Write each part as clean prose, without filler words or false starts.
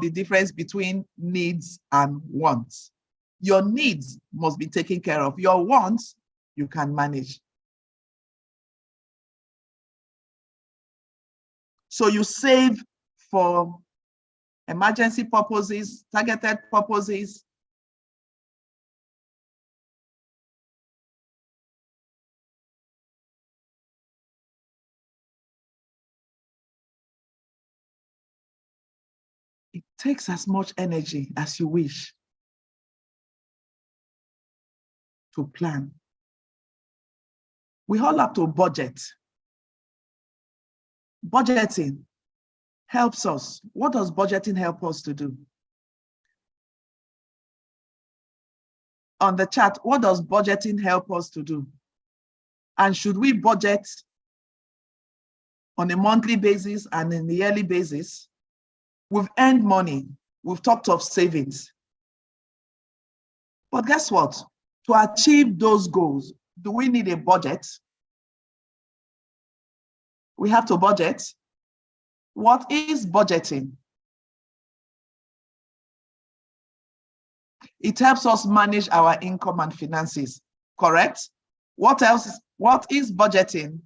the difference between needs and wants. Your needs must be taken care of. Your wants, you can manage. So you save for emergency purposes, targeted purposes. It takes as much energy as you wish to plan. We all have to budget. Budgeting helps us. What does budgeting help us to do? On the chart, what does budgeting help us to do? And should we budget on a monthly basis and on a yearly basis? We've earned money. We've talked of savings. But guess what? To achieve those goals, do we need a budget? We have to budget. What is budgeting? It helps us manage our income and finances, correct? What else? What is budgeting?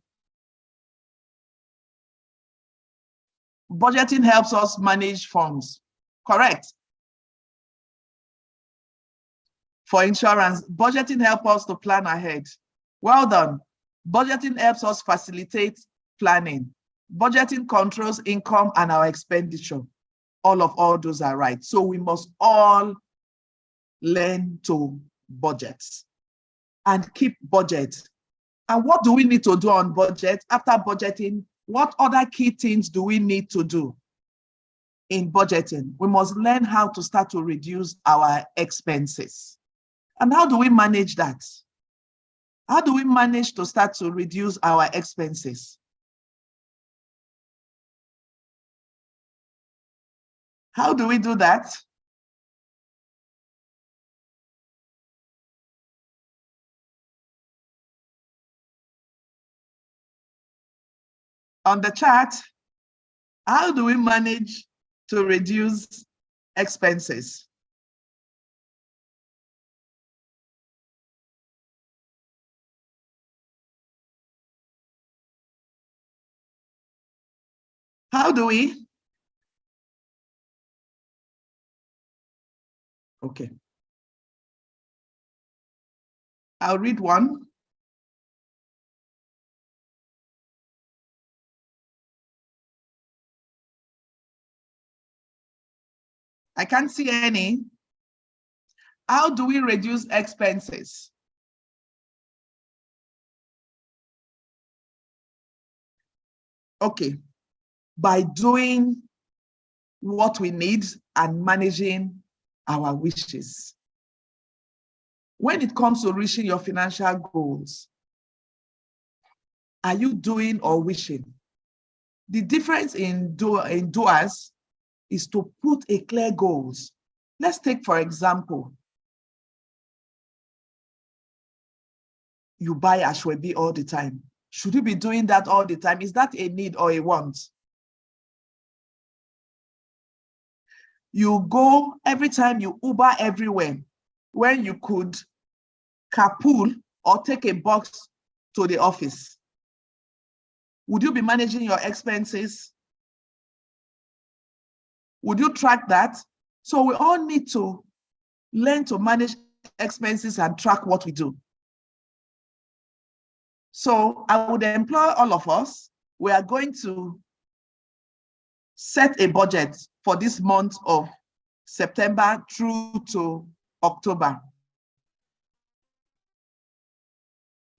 Budgeting helps us manage funds, correct? For insurance, budgeting helps us to plan ahead. Well done. Budgeting helps us facilitate planning. Budgeting controls income and our expenditure. All those are right. So we must all learn to budget and keep budget. And what do we need to do on budget? After budgeting, what other key things do we need to do in budgeting? We must learn how to start to reduce our expenses. And how do we manage that? How do we manage to start to reduce our expenses? How do we do that? On the chart, how do we manage to reduce expenses? How do we? Okay. I'll read one. I can't see any. How do we reduce expenses? Okay, by doing what we need and managing our wishes. When it comes to reaching your financial goals, are you doing or wishing? The difference in doers is to put a clear goals. Let's take, for example, you buy Ashwebi all the time. Should you be doing that all the time? Is that a need or a want? You go every time, you Uber everywhere, when you could carpool or take a bus to the office. Would you be managing your expenses? Would you track that? So we all need to learn to manage expenses and track what we do. So I would employ all of us. We are going to set a budget for this month of September through to October.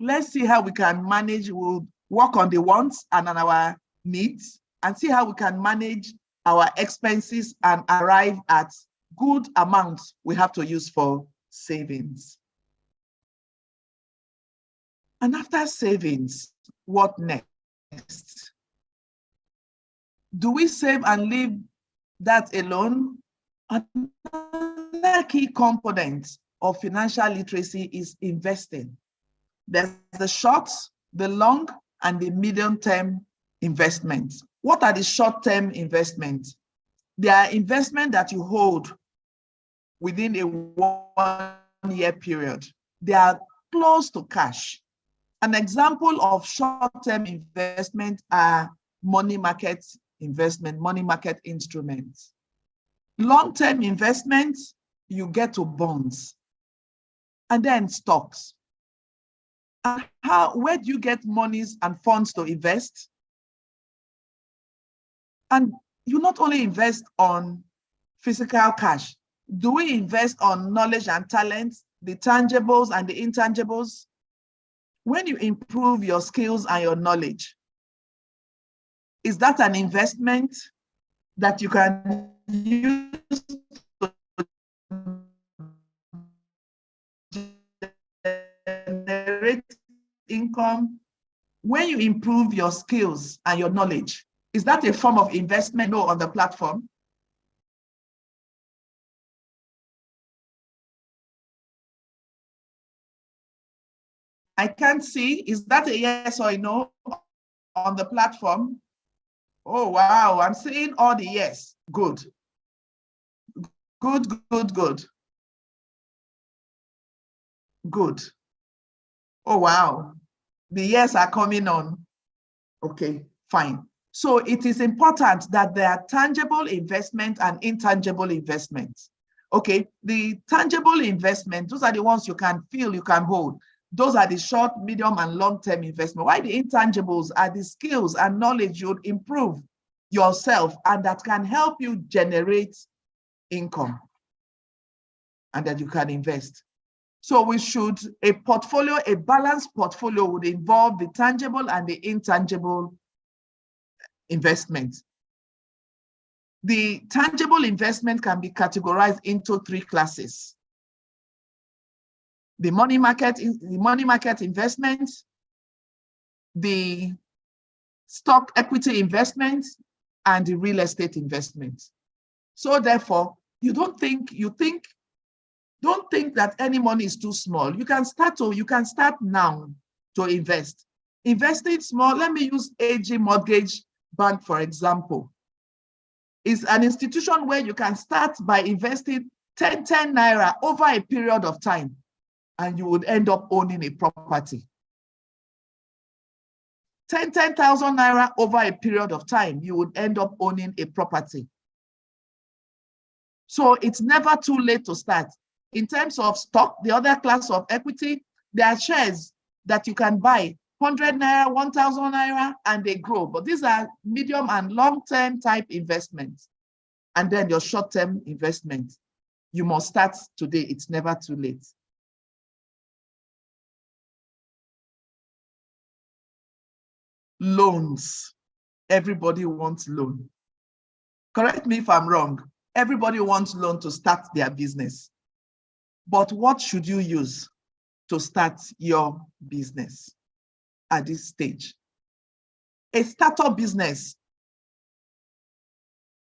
Let's see how we can manage. We'll work on the wants and on our needs and see how we can manage our expenses and arrive at good amounts we have to use for savings. And after savings, what next? Do we save and leave that alone? Another key component of financial literacy is investing. There's the short, the long, and the medium-term investments. What are the short-term investments? They are investment that you hold within a 1-year period. They are close to cash. An example of short-term investment are money market investment, money market instruments. Long-term investments, you get to bonds and then stocks. And where do you get monies and funds to invest? And you not only invest on physical cash, do we invest on knowledge and talent, the tangibles and the intangibles? When you improve your skills and your knowledge, is that an investment that you can use to generate income? When you improve your skills and your knowledge, is that a form of investment on the platform? I can't see. Is that a yes or a no on the platform? Oh, wow. I'm seeing all the yes. Good. Good, good, good. Good. Oh, wow. The yes are coming on. Okay, fine. So it is important that there are tangible investment and intangible investments. Okay, the tangible investment, those are the ones you can feel, you can hold. Those are the short, medium, and long-term investment. While the intangibles are the skills and knowledge you'd improve yourself and that can help you generate income and that you can invest. So a balanced portfolio would involve the tangible and the intangible investment. The tangible investment can be categorized into 3 classes. The money market investment, the stock equity investment, and the real estate investment. So therefore, don't think that any money is too small. You can start now to invest. Investing small, let me use AG Mortgage Bank, for example. It's an institution where you can start by investing 10 naira over a period of time, and you would end up owning a property. 10,000 naira over a period of time, you would end up owning a property. So it's never too late to start. In terms of stock, the other class of equity, there are shares that you can buy 100 naira, 1,000 naira, and they grow. But these are medium and long-term type investments. And then your short-term investment, you must start today. It's never too late. Loans. Everybody wants loan. Correct me if I'm wrong. Everybody wants loan to start their business. But what should you use to start your business at this stage? A startup business.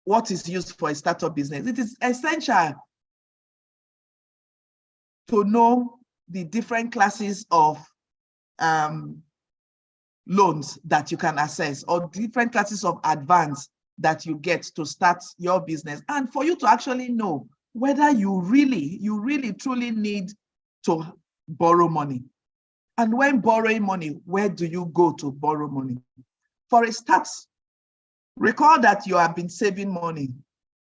What is used for a startup business? It is essential to know the different classes of loans that you can access, or different classes of advance that you get to start your business, and for you to actually know whether you really truly need to borrow money. And when borrowing money, where do you go to borrow money? For a start, recall that you have been saving money.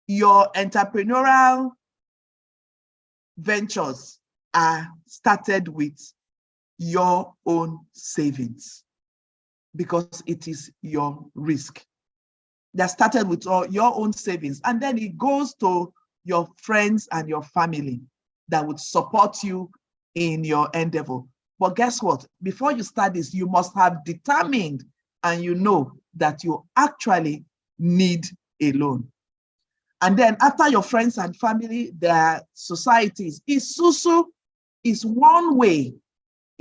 Your entrepreneurial ventures are started with your own savings because it is your risk. That started with your own savings, and then it goes to your friends and your family that would support you in your endeavor. But guess what? Before you start this, you must have determined and you know that you actually need a loan. And then after your friends and family, their societies, Isusu is one way.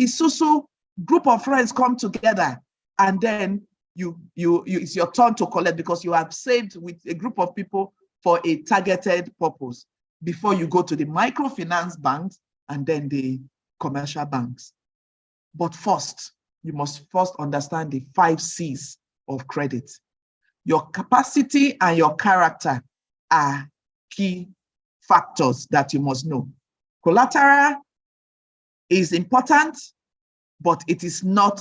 Isusu, group of friends come together, and then it's your turn to collect because you have saved with a group of people for a targeted purpose before you go to the microfinance banks and then the commercial banks. But first, you must first understand the 5 C's of credit. Your capacity and your character are key factors that you must know. Collateral is important, but it is not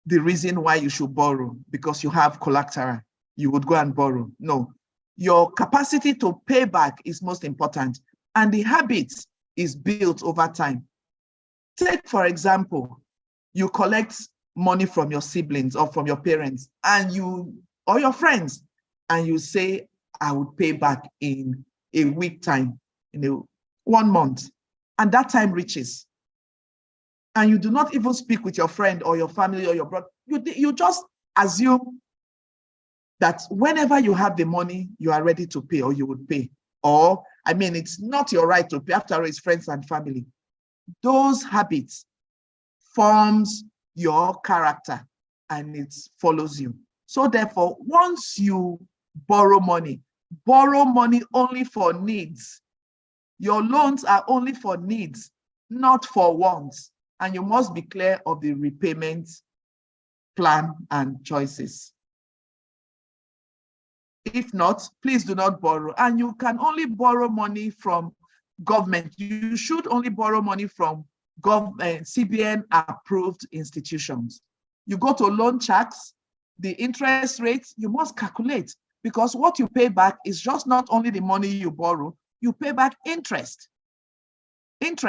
the reason why you should borrow because you have collateral. You would go and borrow. No, your capacity to pay back is most important. And the habit is built over time. Take, for example, you collect money from your siblings or from your parents and or your friends, and you say, I would pay back in a week time, in 1 month. And that time reaches. And you do not even speak with your friend or your family or your brother. You just assume that whenever you have the money, you are ready to pay or you would pay. Or, I mean, it's not your right to pay. After all, it's friends and family. Those habits forms your character and it follows you. So therefore, once you borrow money only for needs. Your loans are only for needs, not for wants. And you must be clear of the repayment plan and choices. If not, please do not borrow. And you can only borrow money from government. You should only borrow money from government, CBN approved institutions. You go to loan checks, the interest rates, you must calculate because what you pay back is just not only the money you borrow, you pay back interest.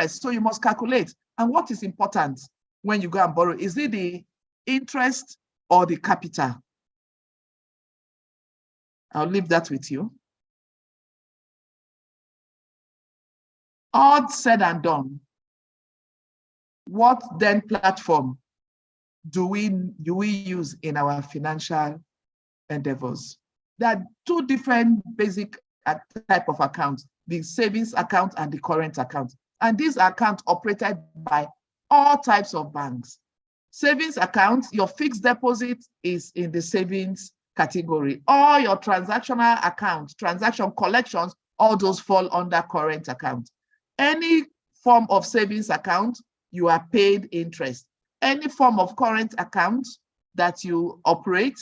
So you must calculate. And what is important when you go and borrow? Is it the interest or the capital? I'll leave that with you. All said and done, what then platform do we use in our financial endeavors? There are two different basic type of accounts, the savings account and the current account. And these accounts operated by all types of banks. Savings account, your fixed deposit is in the savings category. All your transactional accounts, transaction collections, all those fall under current account. Any form of savings account, you are paid interest. Any form of current account that you operate,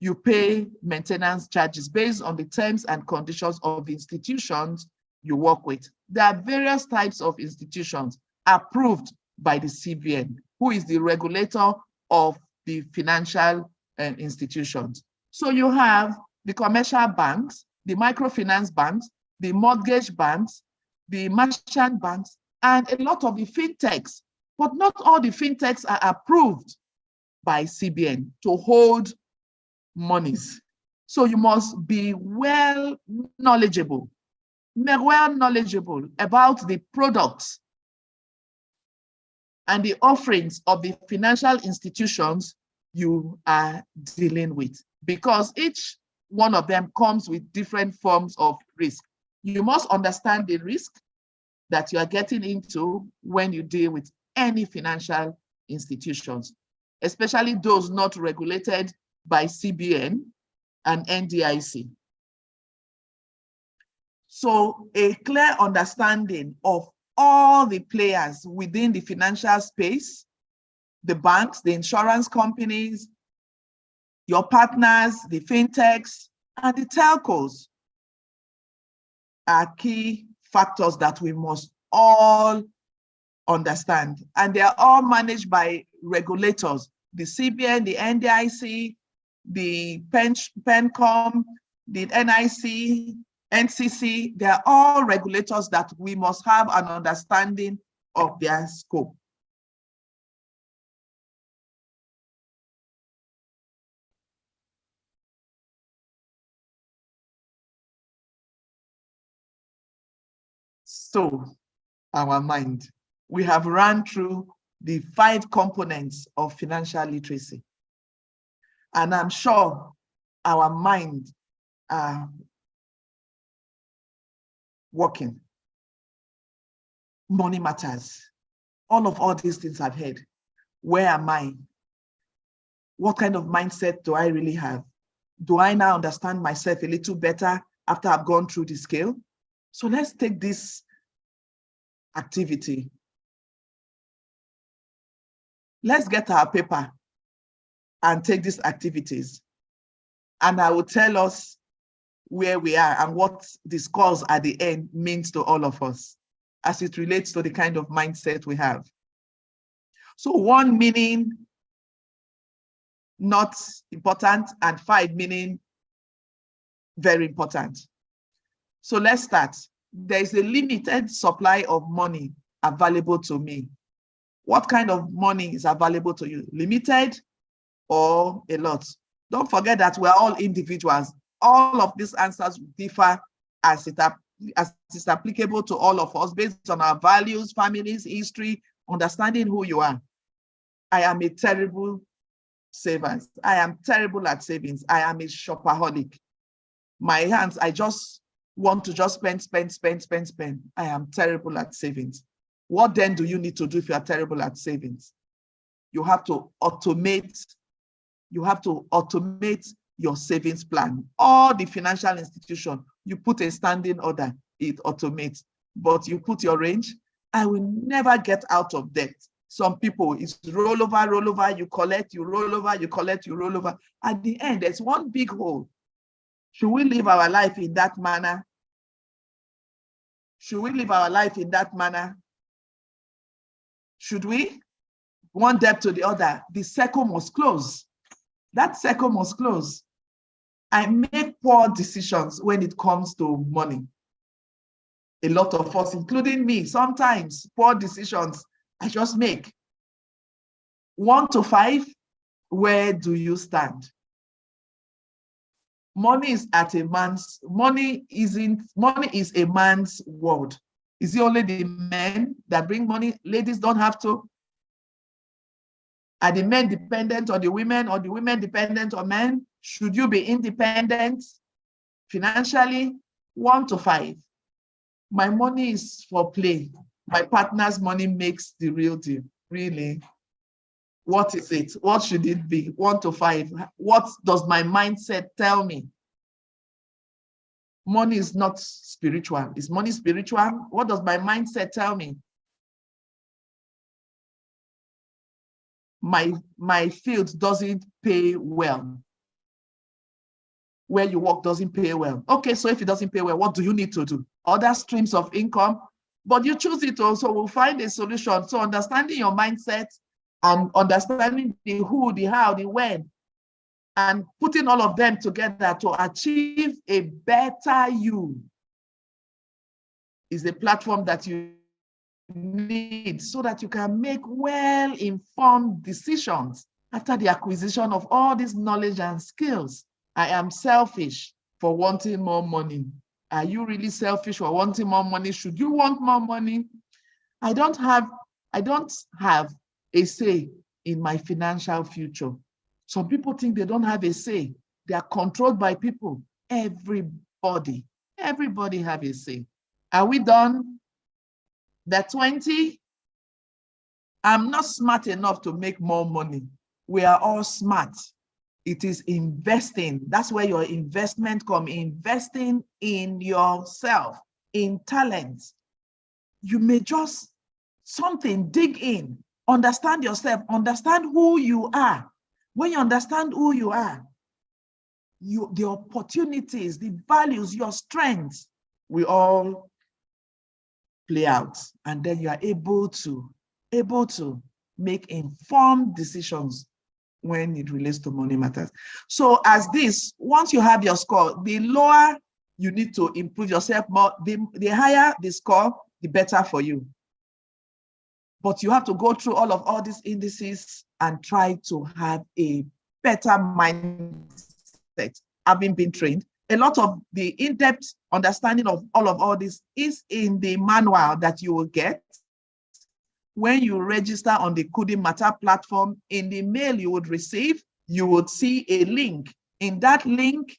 you pay maintenance charges based on the terms and conditions of the institutions you work with. There are various types of institutions approved by the CBN, who is the regulator of the financial institutions. So you have the commercial banks, the microfinance banks, the mortgage banks, the merchant banks, and a lot of the fintechs. But not all the fintechs are approved by CBN to hold monies. So you must be well knowledgeable about the products and the offerings of the financial institutions you are dealing with, because each one of them comes with different forms of risk. You must understand the risk that you are getting into when you deal with any financial institutions, especially those not regulated by CBN and NDIC. So a clear understanding of all the players within the financial space, the banks, the insurance companies, your partners, the fintechs, and the telcos are key factors that we must all understand. And they are all managed by regulators, the CBN, the NDIC, the PENCOM, the NIC, NCC. They are all regulators that we must have an understanding of their scope. So, our mind. We have run through the 5 components of financial literacy. And I'm sure our mind are working. Money matters. All these things I've heard. Where am I? What kind of mindset do I really have? Do I now understand myself a little better after I've gone through the scale? So let's take this activity. Let's get our paper and take these activities. And I will tell us where we are and what the scores at the end means to all of us as it relates to the kind of mindset we have. So 1 meaning not important and 5 meaning very important. So let's start. There is a limited supply of money available to me. What kind of money is available to you? Limited or a lot? Don't forget that we're all individuals. All of these answers differ as it is applicable to all of us based on our values, families, history, understanding who you are. I am a terrible saver. I am terrible at savings. I am a shopaholic. My hands, I just want to just spend. I am terrible at savings. What then do you need to do if you are terrible at savings? You have to automate. You have to automate your savings plan. All the financial institution, you put a standing order, it automates. But you put your range, I will never get out of debt. Some people, it's roll over, you collect, you roll over, you collect, you roll over. At the end, there's one big hole. Should we live our life in that manner? Should we live our life in that manner? Should we? One debt to the other, the circle must close. That circle must close. I make poor decisions when it comes to money. A lot of us, including me, sometimes poor decisions I just make. 1 to 5, where do you stand? Money is money is a man's world. Is it only the men that bring money? Ladies don't have to. Are the men dependent on the women or the women dependent on men? Should you be independent financially? 1 to 5. My money is for play. My partner's money makes the real deal. Really? What is it? What should it be? 1 to 5. What does my mindset tell me? Money is not spiritual. Is money spiritual? What does my mindset tell me? My field doesn't pay well. Where you work doesn't pay well. Okay, so if it doesn't pay well, what do you need to do? Other streams of income, but you choose it also, we'll find a solution. So understanding your mindset and understanding the who, the how, the when, and putting all of them together to achieve a better you is the platform that you need so that you can make well-informed decisions after the acquisition of all this knowledge and skills. I am selfish for wanting more money. Are you really selfish for wanting more money? Should you want more money? I don't have a say in my financial future. Some people think they don't have a say. They are controlled by people. Everybody have a say. Are we done? The 20, I'm not smart enough to make more money. We are all smart. It is investing. That's where your investment comes. Investing in yourself, in talent. You may just dig in, understand yourself, understand who you are. When you understand who you are, the opportunities, the values, your strengths will all play out. And then you are able to make informed decisions when it relates to money matters. So as this, once you have your score, the lower you need to improve yourself more, the higher the score, the better for you. But you have to go through all these indices and try to have a better mindset, having been trained. A lot of the in-depth understanding of all this is in the manual that you will get when you register on the Couldn't Matter platform. In the mail you would receive, you would see a link. In that link,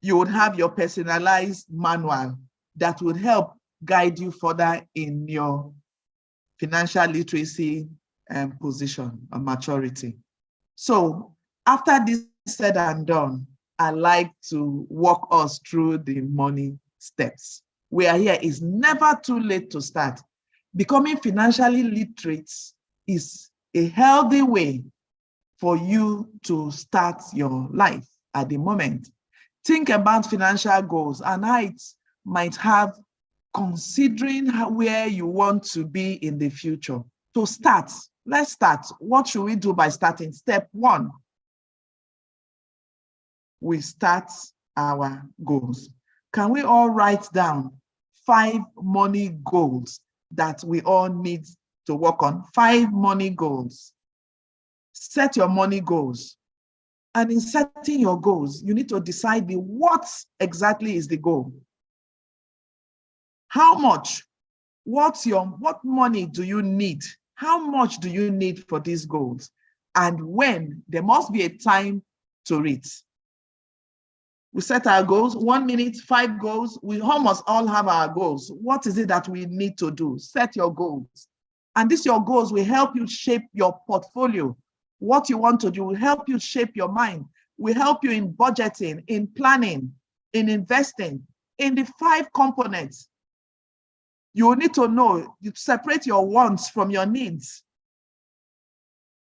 you would have your personalized manual that would help guide you further in your financial literacy position or maturity. So after this said and done, I like to walk us through the money steps. We are here. It's never too late to start. Becoming financially literate is a healthy way for you to start your life at the moment. Think about financial goals and how it might have, considering where you want to be in the future. To start, let's start. What should we do by starting? Step 1, we start our goals. Can we all write down 5 money goals that we all need to work on? 5 money goals. Set your money goals. And in setting your goals, you need to decide what exactly is the goal. How much? What money do you need? How much do you need for these goals? And when? There must be a time to it. We set our goals, 1 minute, 5 goals. We almost all have our goals. What is it that we need to do? Set your goals. And your goals will help you shape your portfolio. What you want to do will help you shape your mind, will help you in budgeting, in planning, in investing, in the 5 components. You will need to know, you separate your wants from your needs,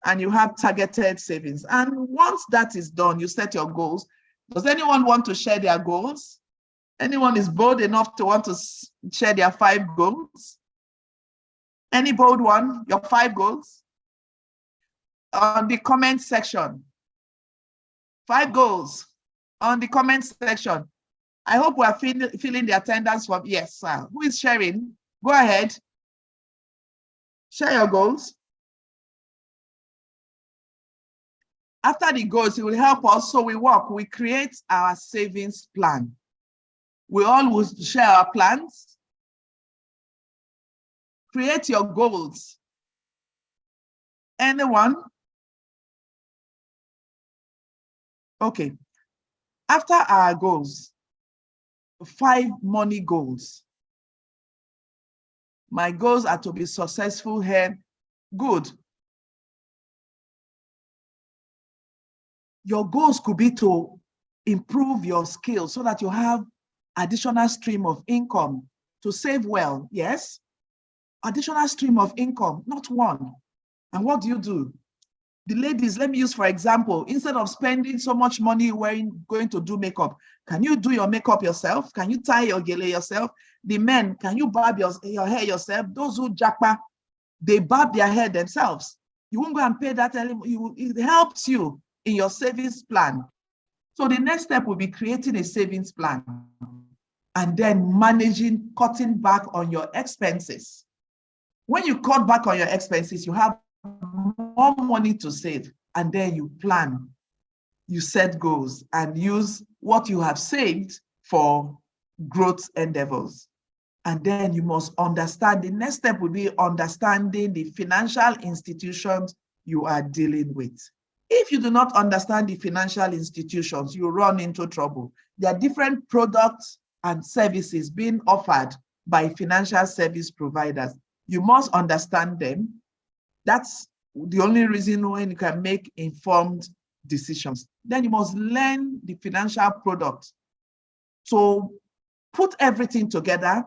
and you have targeted savings. And once that is done, you set your goals. Does anyone want to share their goals? Anyone is bold enough to want to share their 5 goals? Any bold one, your 5 goals? On the comment section. 5 goals on the comment section. I hope we are feeling the attendance from, yes, sir. Who is sharing? Go ahead. Share your goals. After the goals, it will help us. So we create our savings plan. We all will share our plans. Create your goals. Anyone? Okay. After our goals, 5 money goals. My goals are to be successful here. Good. Your goals could be to improve your skills so that you have additional stream of income, to save well, yes? Additional stream of income, not one. And what do? The ladies, let me use for example, instead of spending so much money going to do makeup, can you do your makeup yourself? Can you tie your gele yourself? The men, can you barb your hair yourself? Those who jackpa, they barb their hair themselves. You won't go and pay that anymore. It helps you in your savings plan. So the next step will be creating a savings plan and then cutting back on your expenses. When you cut back on your expenses, you have more money to save, and then you plan, you set goals and use what you have saved for growth endeavors. And then you must understand, the next step will be understanding the financial institutions you are dealing with. If you do not understand the financial institutions, you run into trouble. There are different products and services being offered by financial service providers. You must understand them. That's the only reason when you can make informed decisions. Then you must learn the financial product. So put everything together,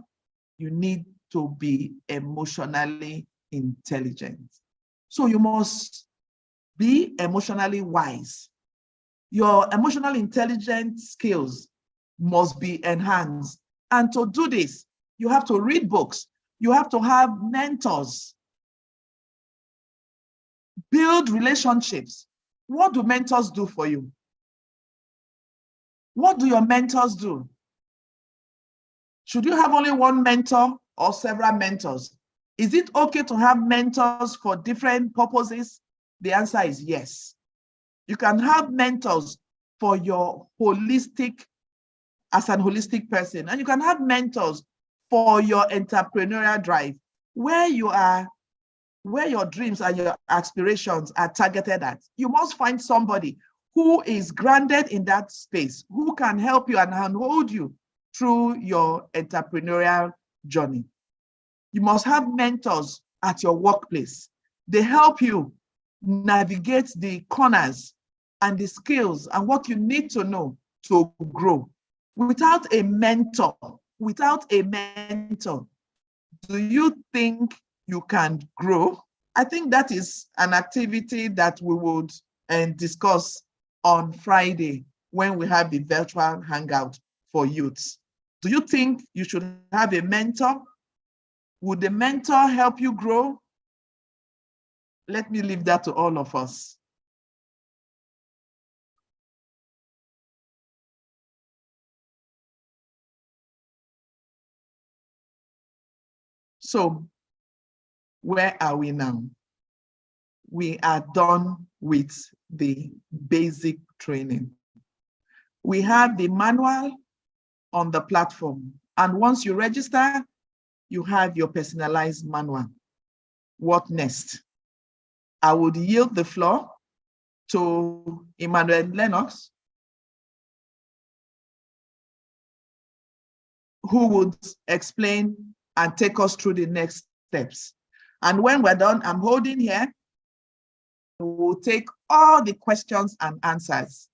you need to be emotionally intelligent. So you must be emotionally wise. Your emotional intelligence skills must be enhanced. And to do this, you have to read books. You have to have mentors. Build relationships. What do mentors do for you? What do your mentors do? Should you have only one mentor or several mentors? Is it okay to have mentors for different purposes? The answer is yes. You can have mentors for your holistic, as an holistic person, and you can have mentors for your entrepreneurial drive, where your dreams and your aspirations are targeted at. You must find somebody who is grounded in that space, who can help you and hold you through your entrepreneurial journey. You must have mentors at your workplace. They help you navigate the corners and the skills and what you need to know to grow. Without a mentor, do you think you can grow? I think that is an activity that we would discuss on Friday. when we have the virtual hangout for youths. Do you think you should have a mentor? Would the mentor help you grow? Let me leave that to all of us. So where are we now? We are done with the basic training. We have the manual on the platform. And once you register, you have your personalized manual. What next? I would yield the floor to Emmanuel Lennox, who would explain and take us through the next steps. And when we're done, I'm holding here. We'll take all the questions and answers.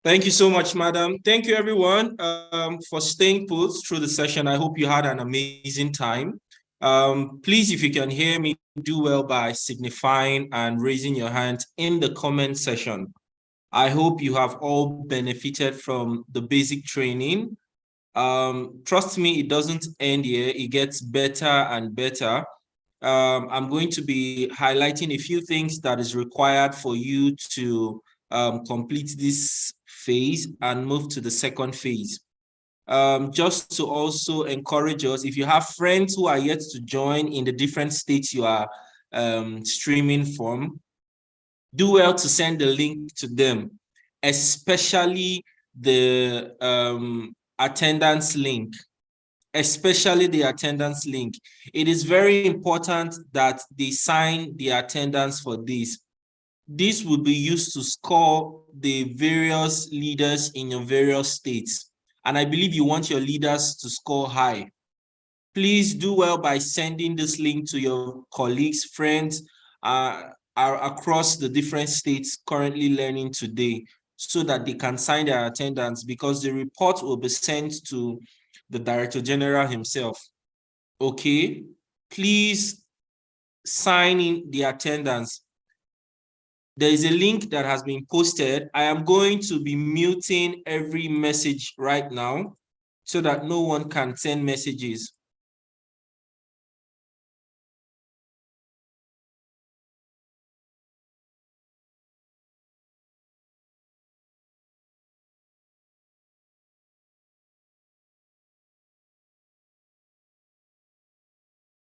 Thank you so much, madam. Thank you, everyone, for staying put through the session. I hope you had an amazing time. Please, if you can hear me, do well by signifying and raising your hand in the comment section. I hope you have all benefited from the basic training. Trust me, it doesn't end here. It gets better and better. I'm going to be highlighting a few things that is required for you to complete this phase and move to the second phase. Just to also encourage us, if you have friends who are yet to join in the different states you are streaming from, do well to send the link to them, especially the attendance link. Especially the attendance link. It is very important that they sign the attendance for this. This will be used to score the various leaders in your various states. And I believe you want your leaders to score high. Please do well by sending this link to your colleagues, friends, across the different states currently learning today, so that they can sign their attendance, because the report will be sent to the Director General himself. Okay, please sign in the attendance. There is a link that has been posted. I am going to be muting every message right now so that no one can send messages.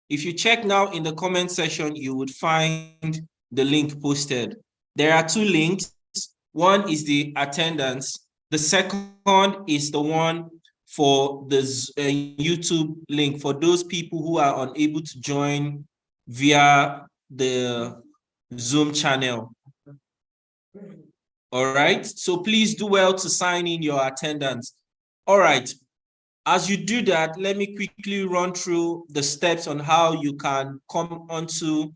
If you check now in the comment section, you would find the link posted. There are two links. One is the attendance. The second is the one for the YouTube link for those people who are unable to join via the Zoom channel. All right, so please do well to sign in your attendance. All right, as you do that, let me quickly run through the steps on how you can come onto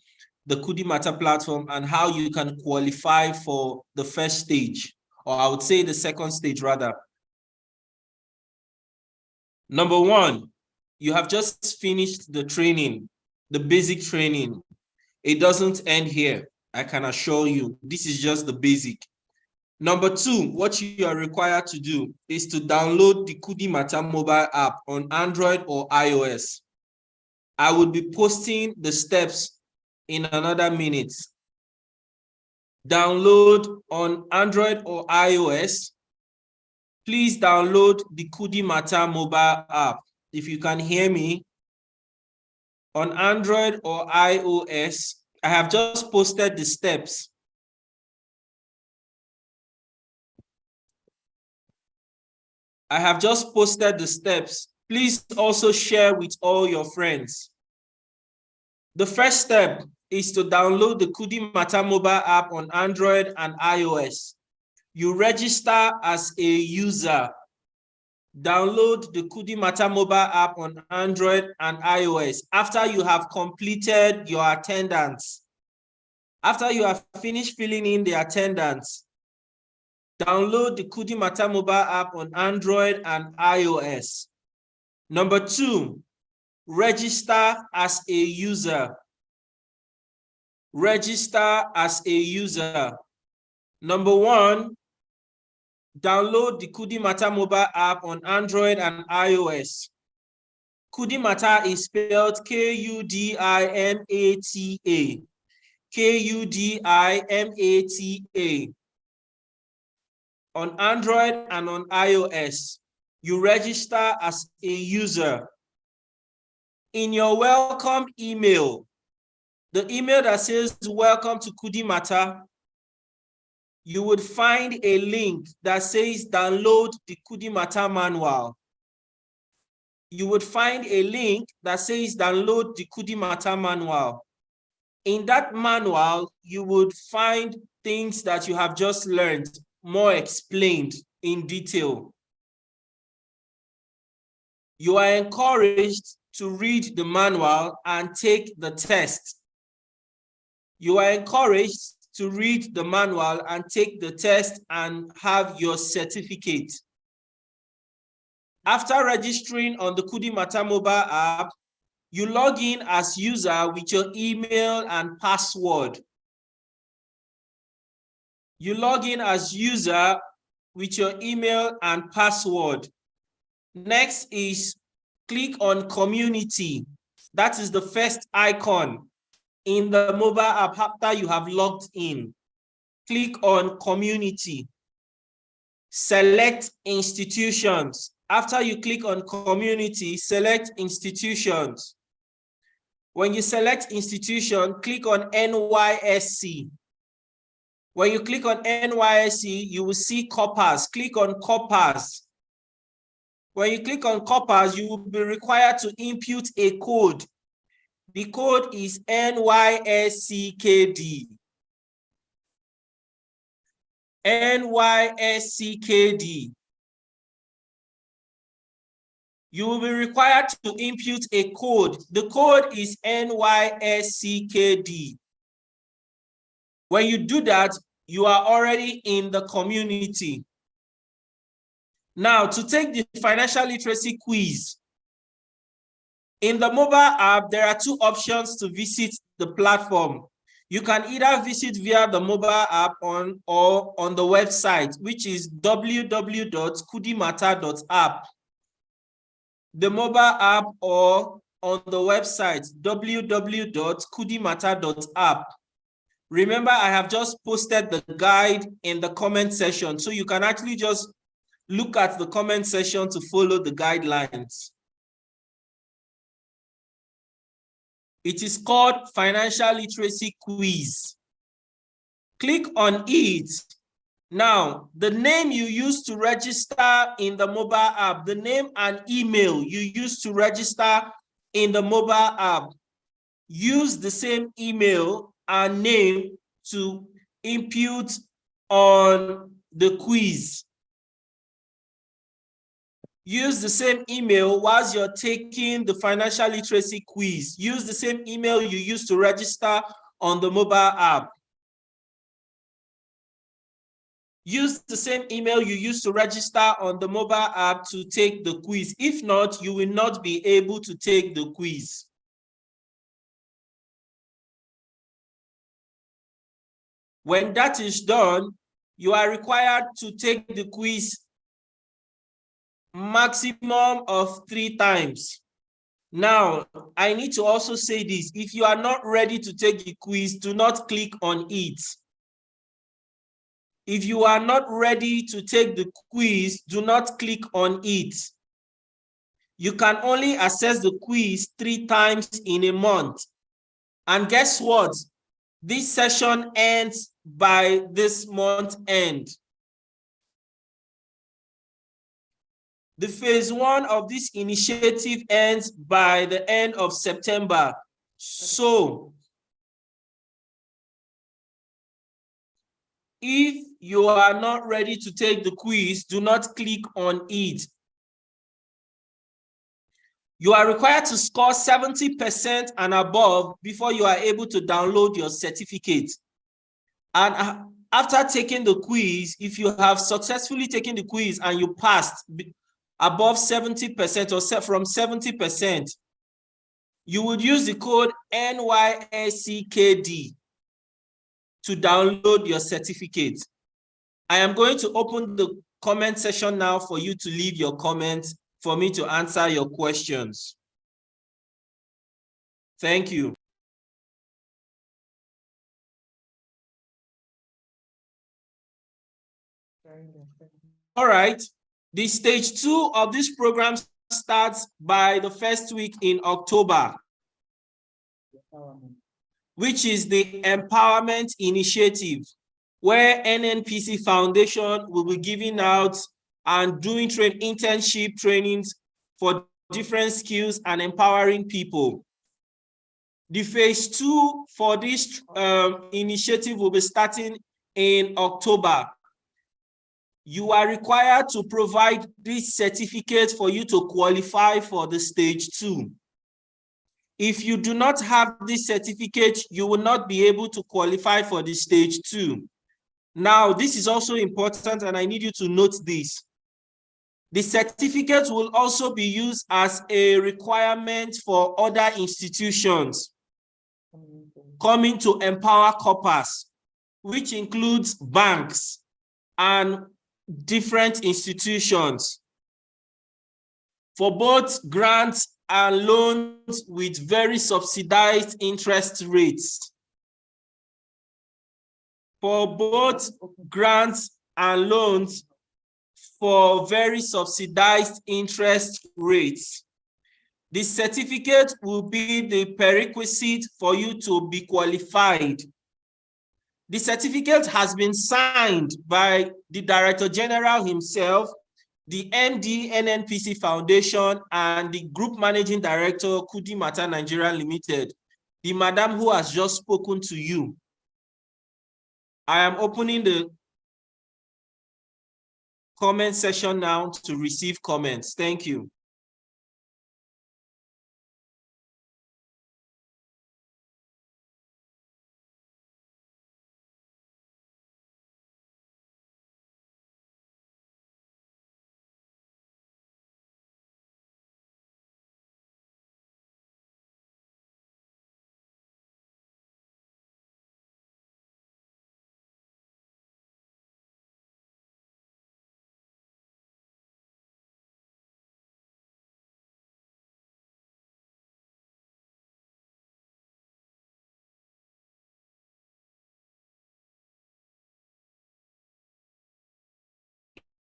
the Kudimata platform and how you can qualify for the first stage, or I would say the second stage rather. Number one, you have just finished the training, the basic training. It doesn't end here, I can assure you. This is just the basic. Number two, what you are required to do is to download the Kudimata mobile app on Android or iOS. I will be posting the steps in another minute. Download on Android or iOS. Please download the Kudimata mobile app. If you can hear me, on Android or iOS, I have just posted the steps. I have just posted the steps. Please also share with all your friends. The first step is to download the Kudimata mobile app on Android and iOS. You register as a user. Download the Kudimata mobile app on Android and iOS after you have completed your attendance. After you have finished filling in the attendance, download the Kudimata mobile app on Android and iOS. Number two, register as a user. register as a user. Number one, download the Kudimata mobile app on Android and iOS. Kudimata is spelled Kudimata. Kudimata. On Android and on iOS, you register as a user. In your welcome email, the email that says welcome to Kudimata, you would find a link that says download the Kudimata manual. You would find a link that says download the Kudimata manual. In that manual, you would find things that you have just learned, more explained in detail. You are encouraged to read the manual and take the test. You are encouraged to read the manual and take the test and have your certificate. After registering on the Kudimata mobile app, you log in as user with your email and password. You log in as user with your email and password. Next is click on community. That is the first icon in the mobile app after you have logged in. Click on community. Select institutions. After you click on community, select institutions. When you select institution, click on NYSC. When you click on NYSC, you will see corpus. Click on corpus. When you click on corpus, you will be required to input a code. The code is NYSCKD. NYSCKD. You will be required to input a code. The code is NYSCKD. When you do that, you are already in the community. Now, to take the financial literacy quiz, in the mobile app, there are two options to visit the platform. You can either visit via the mobile app or on the website, which is www.kudimata.app. The mobile app or on the website, www.kudimata.app. Remember, I have just posted the guide in the comment section, so you can actually just look at the comment section to follow the guidelines. It is called Financial Literacy Quiz. Click on it. Now, the name you use to register in the mobile app, the name and email you use to register in the mobile app, use the same email and name to input on the quiz. Use the same email whilst you're taking the financial literacy quiz. Use the same email you used to register on the mobile app. Use the same email you used to register on the mobile app to take the quiz. If not, you will not be able to take the quiz. When that is done, you are required to take the quiz maximum of 3 times. Now, I need to also say this. If you are not ready to take the quiz, do not click on it. If you are not ready to take the quiz, do not click on it. You can only access the quiz 3 times in a month. And guess what? This session ends by this month end. The phase 1 of this initiative ends by the end of September. So, if you are not ready to take the quiz, do not click on it. You are required to score 70% and above before you are able to download your certificate. And after taking the quiz, if you have successfully taken the quiz and you passed above 70% or from 70%, you would use the code NYSCKD. to download your certificate. I am going to open the comment section now for you to leave your comments for me to answer your questions. Thank you. All right. The stage 2 of this program starts by the first week in October, which is the Empowerment Initiative, where Nnpc Foundation will be giving out and doing internship trainings for different skills and empowering people. The phase 2 for this initiative will be starting in October. You are required to provide this certificate for you to qualify for the stage 2. If you do not have this certificate, you will not be able to qualify for the stage 2. Now, this is also important, and I need you to note this. The certificate will also be used as a requirement for other institutions coming to empower corpers, which includes banks and different institutions, for both grants and loans with very subsidized interest rates. For both grants and loans for very subsidized interest rates. The certificate will be the prerequisite for you to be qualified. The certificate has been signed by the Director General himself, the MD Nnpc Foundation, and the Group Managing Director, Kudi Mata Nigeria Limited, the madam who has just spoken to you. I am opening the comment section now to receive comments. Thank you.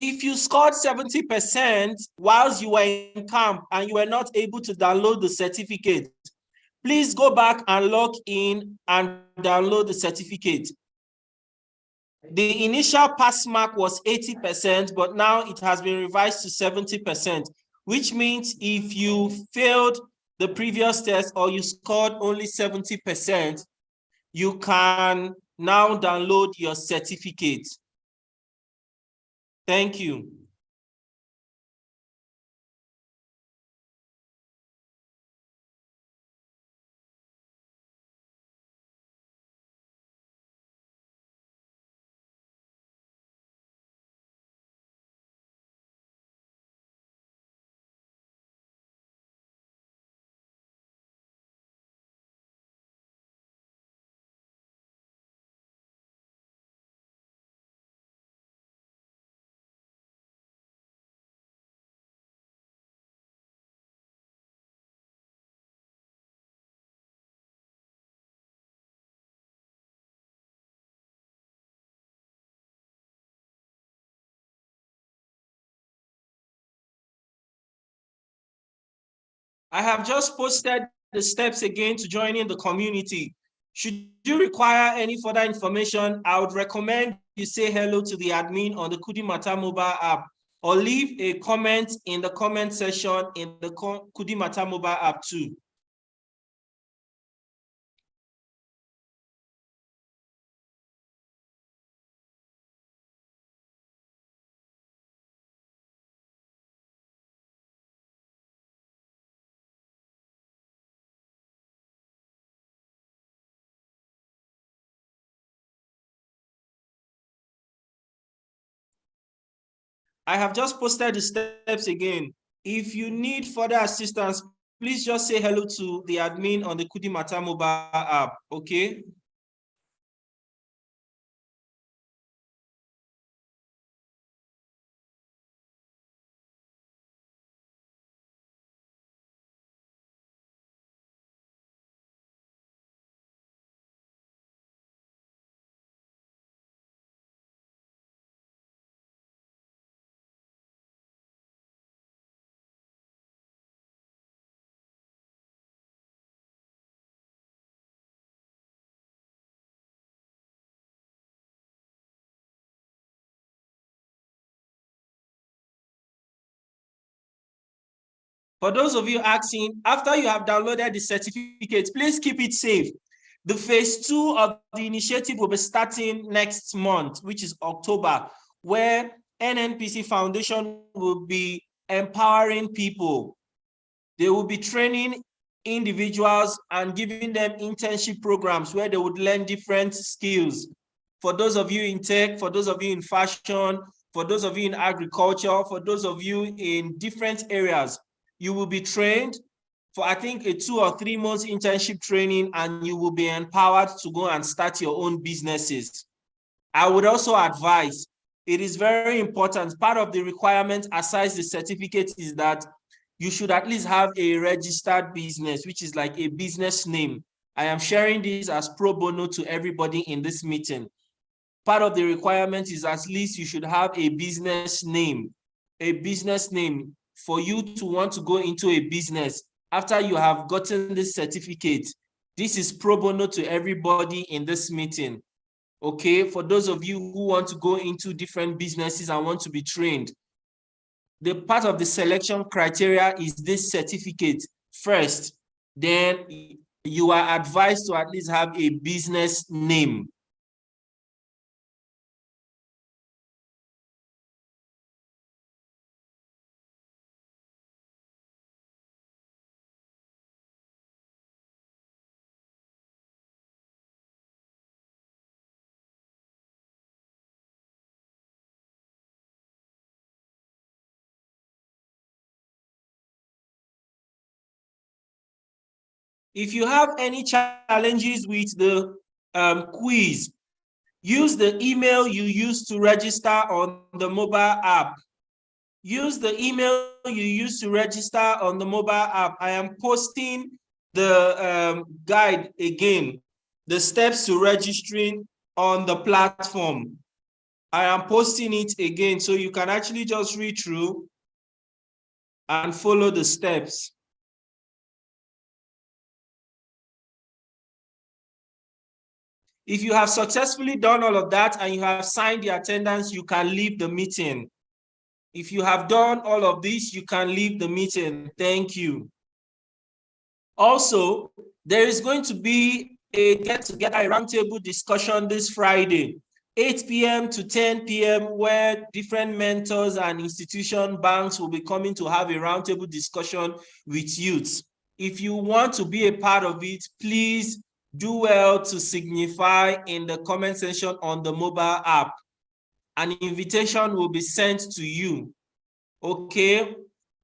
If you scored 70% whilst you were in camp and you were not able to download the certificate, please go back and log in and download the certificate. The initial pass mark was 80%, but now it has been revised to 70%, which means if you failed the previous test or you scored only 70%, you can now download your certificate. Thank you. I have just posted the steps again to join in the community. Should you require any further information, I would recommend you say hello to the admin on the Kudi Mata mobile app, or leave a comment in the comment section in the Kudi Mata mobile app too. I have just posted the steps again. If you need further assistance, please just say hello to the admin on the Kudi Mata mobile app, okay? For those of you asking, after you have downloaded the certificate, please keep it safe. The phase 2 of the initiative will be starting next month, which is October, where Nnpc Foundation will be empowering people. They will be training individuals and giving them internship programs where they would learn different skills. For those of you in tech, for those of you in fashion, for those of you in agriculture, for those of you in different areas, you will be trained for, I think, a 2 or 3 months internship training, and you will be empowered to go and start your own businesses. I would also advise, it is very important, part of the requirement aside the certificate is that you should at least have a registered business, which is like a business name. I am sharing this as pro bono to everybody in this meeting. Part of the requirement is at least you should have a business name for you to want to go into a business after you have gotten this certificate. This is pro bono to everybody in this meeting. Okay, for those of you who want to go into different businesses and want to be trained, the part of the selection criteria is this certificate first. Then you are advised to at least have a business name. If you have any challenges with the quiz, use the email you used to register on the mobile app. Use the email you used to register on the mobile app. I am posting the guide again, the steps to registering on the platform. I am posting it again, so you can actually just read through and follow the steps. If you have successfully done all of that and you have signed the attendance, you can leave the meeting. If you have done all of this, you can leave the meeting. Thank you. Also, there is going to be a get-together, a roundtable discussion this Friday, 8 p.m. to 10 p.m., where different mentors and institution banks will be coming to have a roundtable discussion with youths. If you want to be a part of it, please do well to signify in the comment section on the mobile app. An invitation will be sent to you. Okay,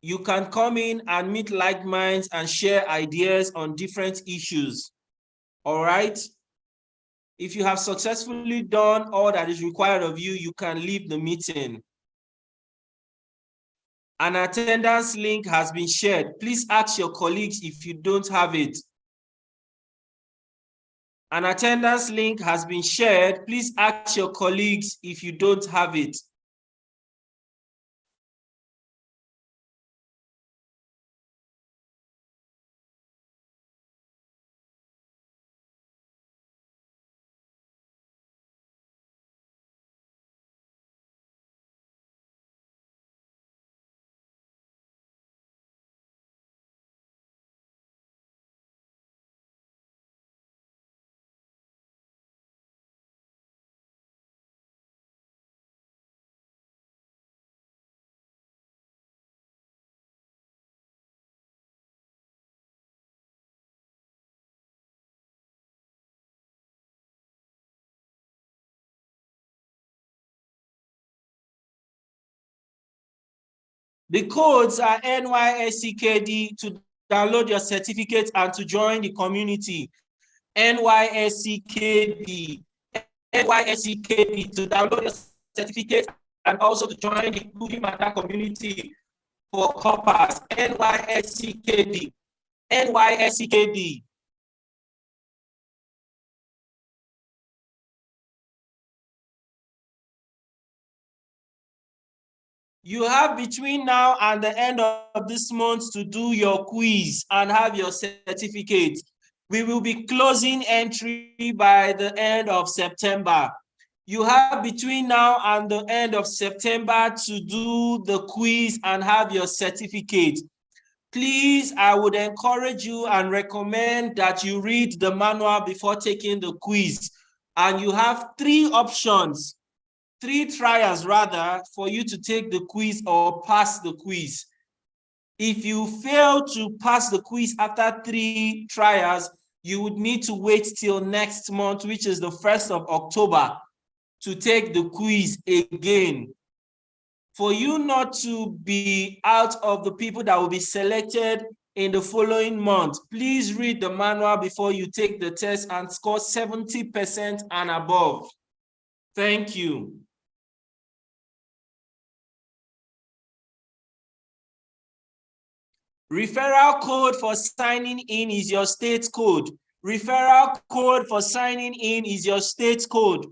you can come in and meet like minds and share ideas on different issues. All right. If you have successfully done all that is required of you, you can leave the meeting. An attendance link has been shared. Please ask your colleagues if you don't have it. An attendance link has been shared. Please ask your colleagues if you don't have it. The codes are NYSCKD to download your certificate and to join the community. NYSCKD, NYSCKD to download your certificate and also to join the Goody Matter community for corpers. NYSCKD, NYSCKD. You have between now and the end of this month to do your quiz and have your certificate. We will be closing entry by the end of September. You have between now and the end of September to do the quiz and have your certificate. Please, I would encourage you and recommend that you read the manual before taking the quiz. And you have three options, three trials rather, for you to take the quiz or pass the quiz. If you fail to pass the quiz after 3 trials, you would need to wait till next month, which is the 1st of October, to take the quiz again. For you not to be out of the people that will be selected in the following month, please read the manual before you take the test and score 70% and above. Thank you. Referral code for signing in is your state code. Referral code for signing in is your state code.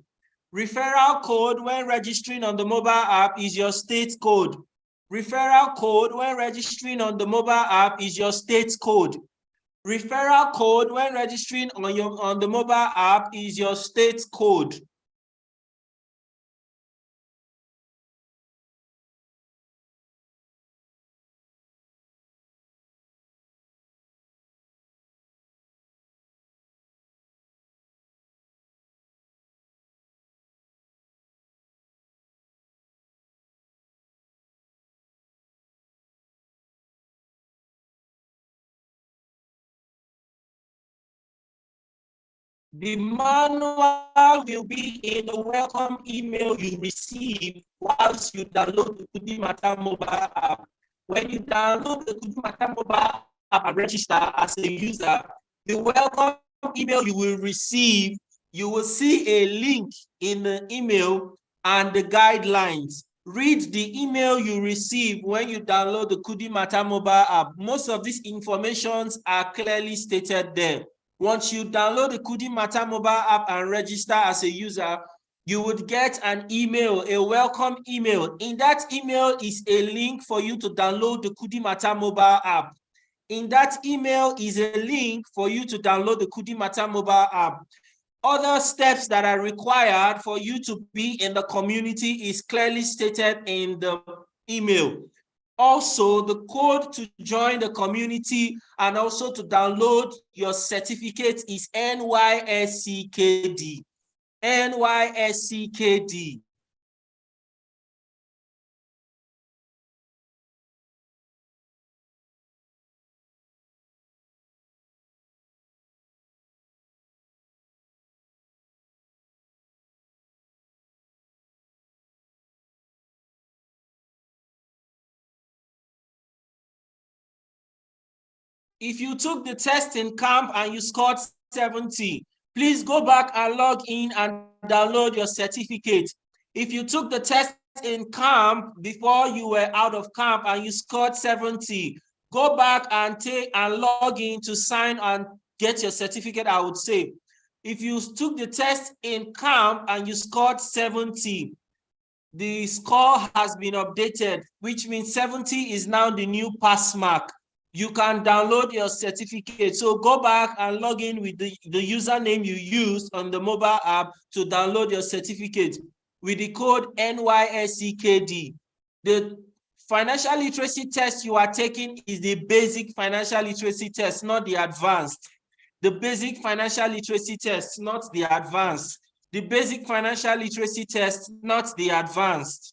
Referral code when registering on the mobile app is your state code. Referral code when registering on the mobile app is your state code. Referral code when registering on the mobile app is your state code. The manual will be in the welcome email you receive once you download the Kudimata mobile app. When you download the Kudimata mobile app and register as a user, the welcome email you will receive, you will see a link in the email and the guidelines. Read the email you receive when you download the Kudimata mobile app. Most of these informations are clearly stated there. Once you download the Kudimata mobile app and register as a user, you would get an email, a welcome email. In that email is a link for you to download the Kudimata mobile app. In that email is a link for you to download the Kudimata mobile app. Other steps that are required for you to be in the community is clearly stated in the email. Also, the code to join the community and also to download your certificate is NYSCKD. NYSCKD. If you took the test in camp and you scored 70, please go back and log in and download your certificate. If you took the test in camp before you were out of camp and you scored 70, go back and log in to sign and get your certificate, I would say. If you took the test in camp and you scored 70, the score has been updated, which means 70 is now the new pass mark. You can download your certificate. So go back and log in with the username you used on the mobile app to download your certificate with the code NYSCKD. The financial literacy test you are taking is the basic financial literacy test, not the advanced. The basic financial literacy test, not the advanced. The basic financial literacy test, not the advanced.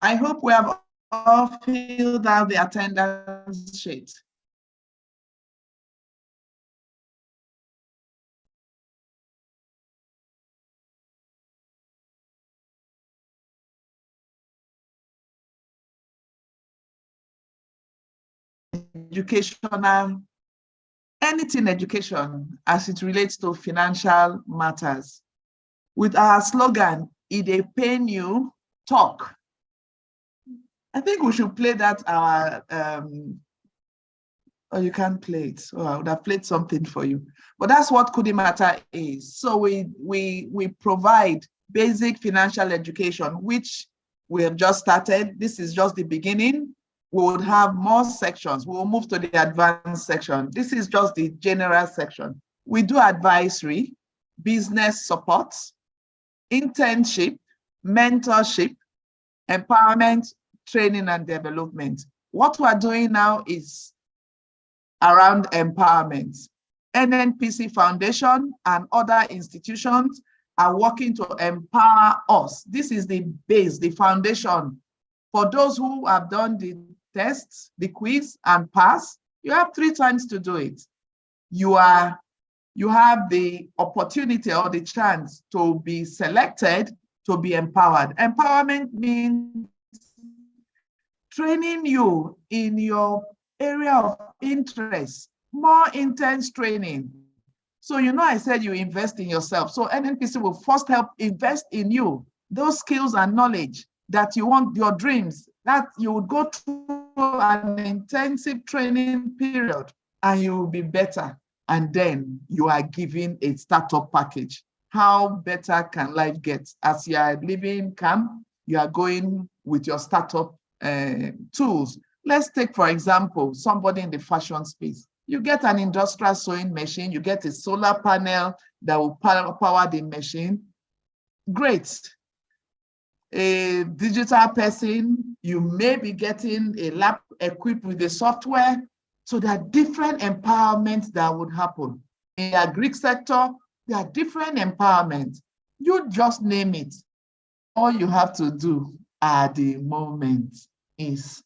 I hope we have all filled out the attendance sheet. Educational, anything education as it relates to financial matters. With our slogan, "If they pain you, talk." I think we should play that oh, you can't play it. Oh, I would have played something for you. But that's what Kudimata is. So we provide basic financial education, which we have just started. This is just the beginning. We would have more sections. We will move to the advanced section. This is just the general section. We do advisory, business support, internship, mentorship, empowerment, training and development. What we're doing now is around empowerment. Nnpc Foundation and other institutions are working to empower us. This is the base, the foundation. For those who have done the tests, the quiz, and pass, you have 3 times to do it. You have the opportunity or the chance to be selected to be empowered. Empowerment means training you in your area of interest, more intense training. So I said you invest in yourself. So Nnpc will first help invest in you, those skills and knowledge that you want, your dreams, that you would go through an intensive training period and you will be better. And then you are given a startup package. How better can life get? As you are leaving camp, you are going with your startup tools. Let's take, for example, somebody in the fashion space. You get an industrial sewing machine, you get a solar panel that will power the machine. Great. A digital person, you may be getting a lab equipped with the software. So there are different empowerments that would happen. In the Greek sector, there are different empowerments. You just name it. All you have to do at the moment is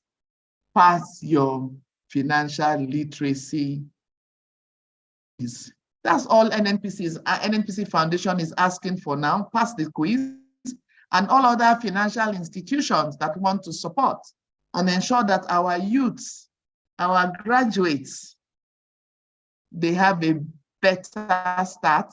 pass your financial literacy. That's all Nnpc Foundation is asking for now. Pass the quiz, and all other financial institutions that want to support and ensure that our youths, our graduates, they have a better start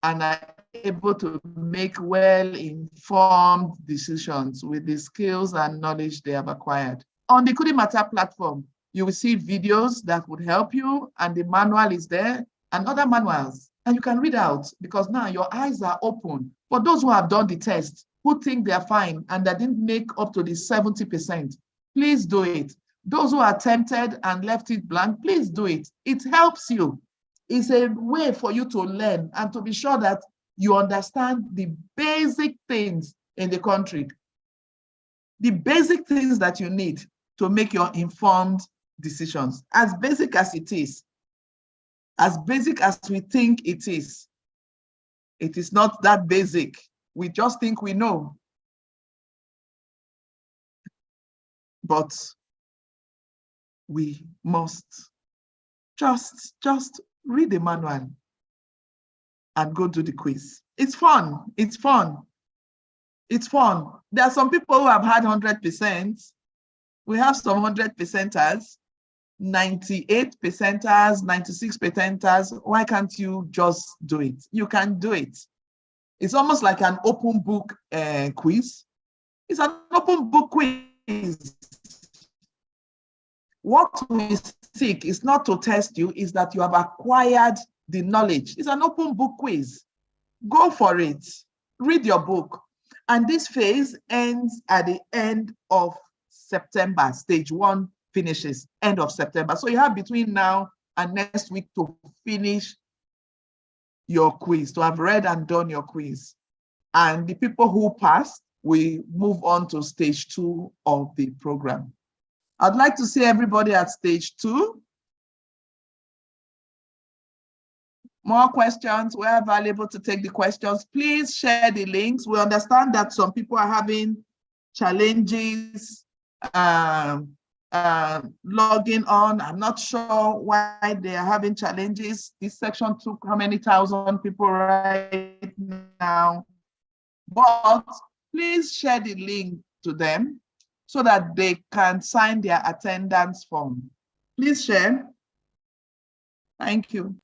and are able to make well-informed decisions with the skills and knowledge they have acquired. On the Kudimata platform, you will see videos that would help you, and the manual is there, and other manuals, and you can read out, because now your eyes are open. For those who have done the test, who think they're fine and that didn't make up to the 70%, please do it. Those who are tempted and left it blank, please do it. It helps you. It's a way for you to learn and to be sure that you understand the basic things in the country, the basic things that you need to make your informed decisions. As basic as it is, as basic as we think it is not that basic. We just think we know. But we must just read the manual and go do the quiz. It's fun. It's fun. It's fun. There are some people who have had 100%. We have some 100%ers, 98%ers, 96%ers. Why can't you just do it? You can do it. It's almost like an open book quiz. It's an open book quiz. What we seek is not to test you, is that you have acquired the knowledge. It's an open book quiz. Go for it. Read your book. And this phase ends at the end of September. Stage 1 finishes end of September. So you have between now and next week to finish your quiz, to have read and done your quiz. And the people who pass, we move on to stage 2 of the program. I'd like to see everybody at stage 2. More questions? We're available to take the questions. Please share the links. We understand that some people are having challenges, logging on. I'm not sure why they are having challenges. This section took how many thousand people right now? But please share the link to them so that they can sign their attendance form. Please share. Thank you.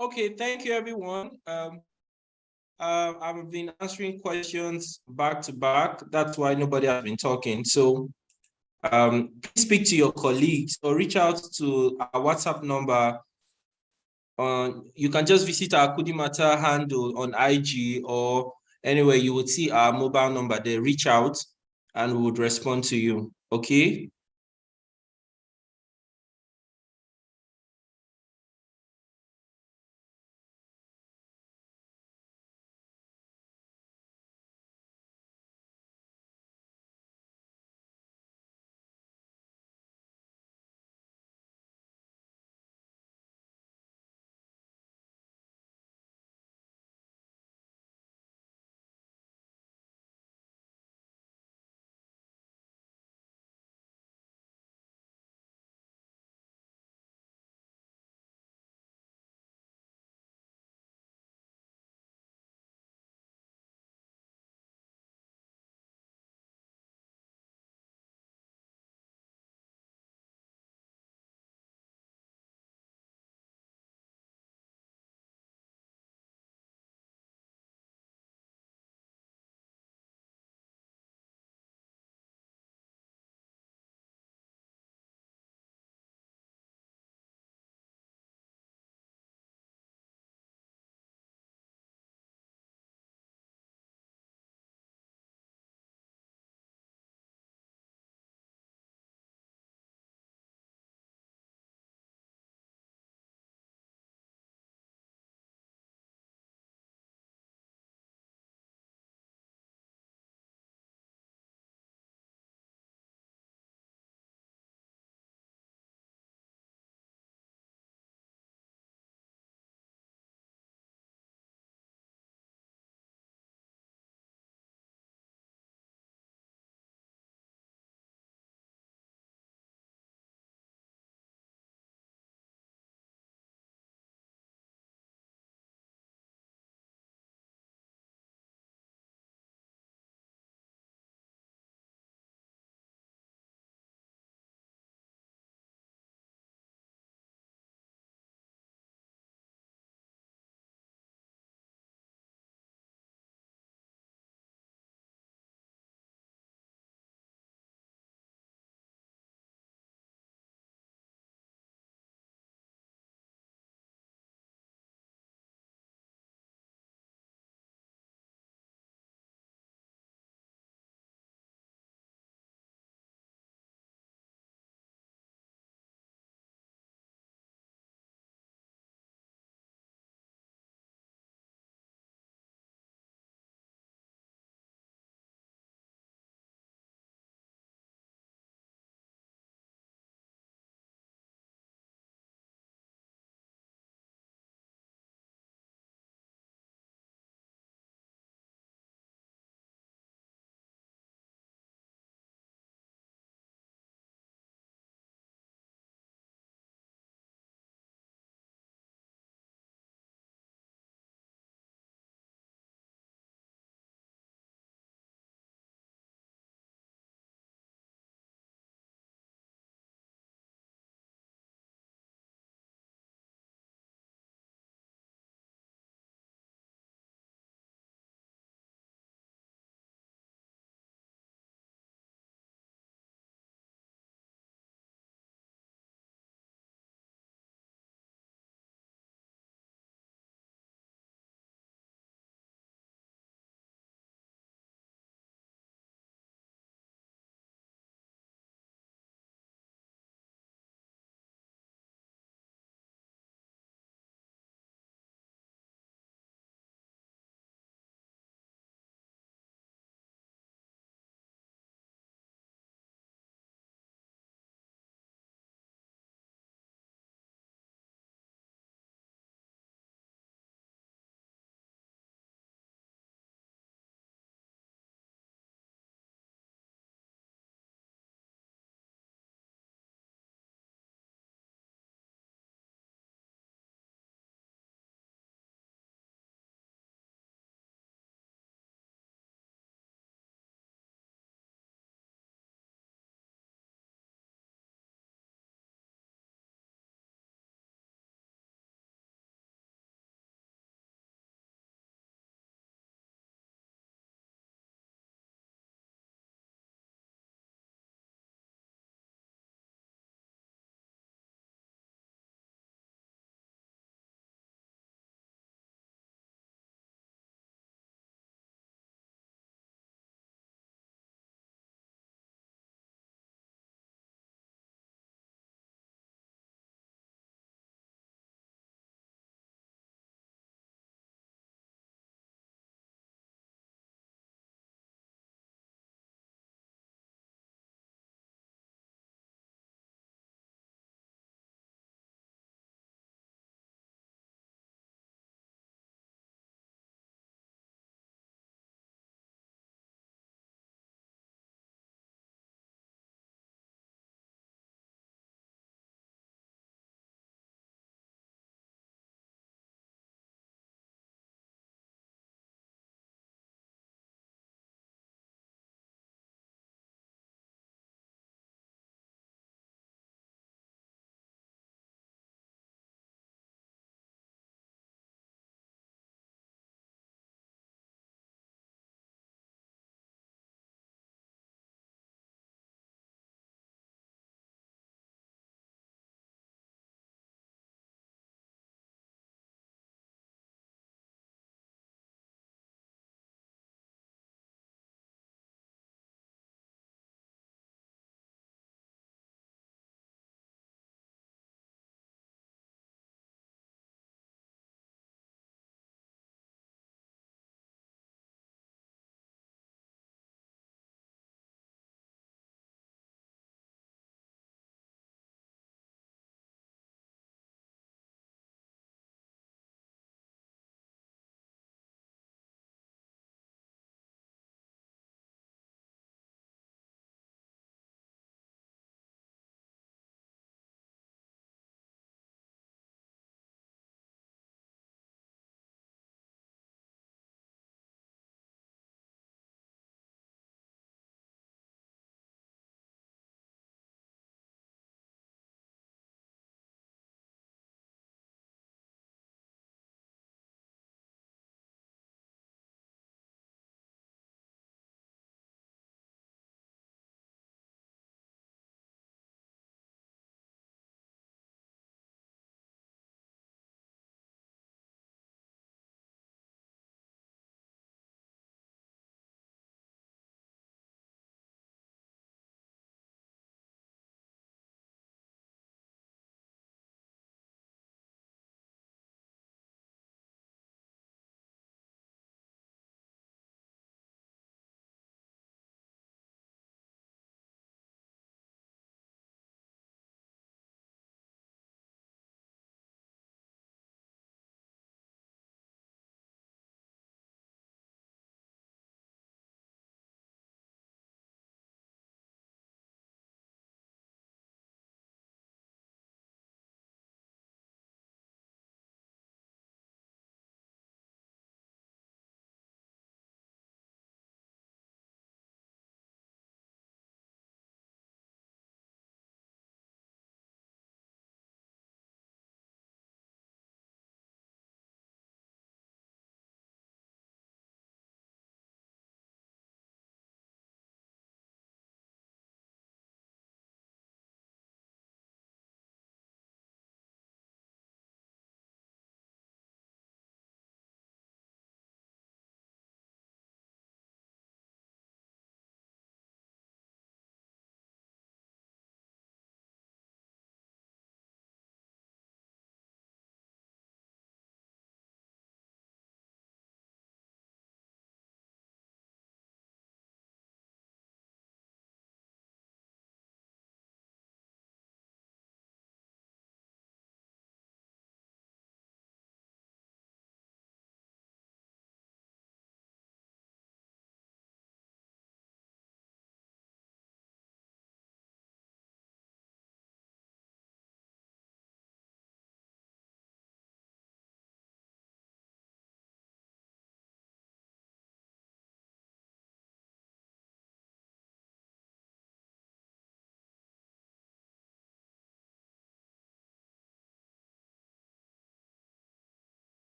Okay, thank you, everyone. I've been answering questions back to back. That's why nobody has been talking. So please speak to your colleagues or reach out to our WhatsApp number. You can just visit our Kudimata handle on IG or anywhere. You would see our mobile number there. Reach out and we would respond to you. Okay.